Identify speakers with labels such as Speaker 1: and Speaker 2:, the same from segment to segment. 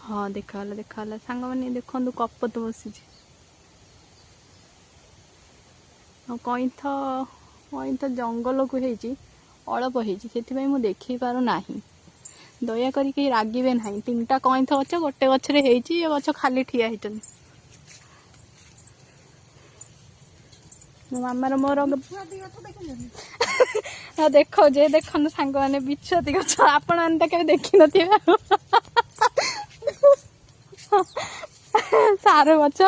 Speaker 1: हाँ देखा सांग मैंने देखु कपत बसी कईथ कईथ जंगल को अल्प हो देखी पार ना दया करी रागिबे ना 3टा कईथ गछ गोटे गछरे ये गछ खाली ठिया होती मामार मोर देख जे देख सांग मैंने बिछुआती गछ आपण मैंने तो देखी न सार गछ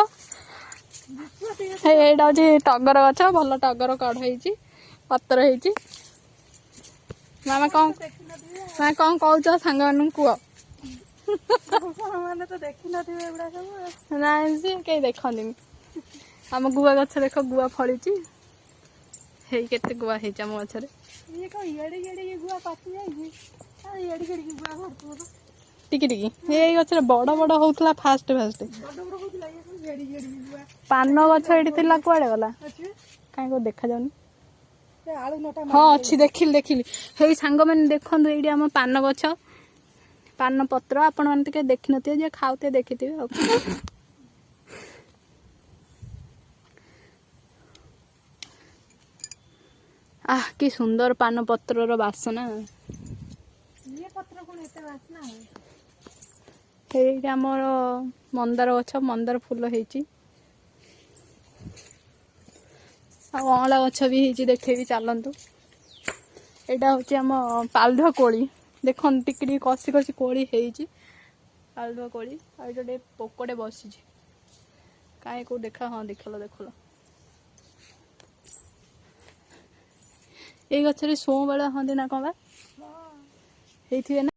Speaker 1: एटा हूँ टगर गछ भल टगर कढ़ई पतर हो मामा कौन कौच सांग मान कह
Speaker 2: मैंने तो देखी ना
Speaker 1: कहीं देखनी आम गुआ गछ देख गुआ फली केते गुआ है आम गचरे टिकी टिकी ये गचरे बड़ बड़ होता फास्ट फास्ट पान गछ ये कुआड़े गला कहीं को देखा जाऊनी हाँ अच्छी देखिली देखिली हे सांग मैंने देखु ये आम पान गछ पान पत्र आपण मैंने तो देखी न जे खाते देखी आह कि सुंदर पान पत्र बासना
Speaker 2: ये पत्र कौन एते बासना
Speaker 1: ये आमर मंदार गछ मंदार फूल होती अँला गछ भी होती देखेबी चलतु यहाँ हूँ आम पालधुआ कोली देख टिकी कषि कषि कोली होती पालधुआ कोली और गोटे पोकटे बसी कहीं को देखा हाँ देखल देखल ये गचरे शो बेला हाँ ना कौन बा ना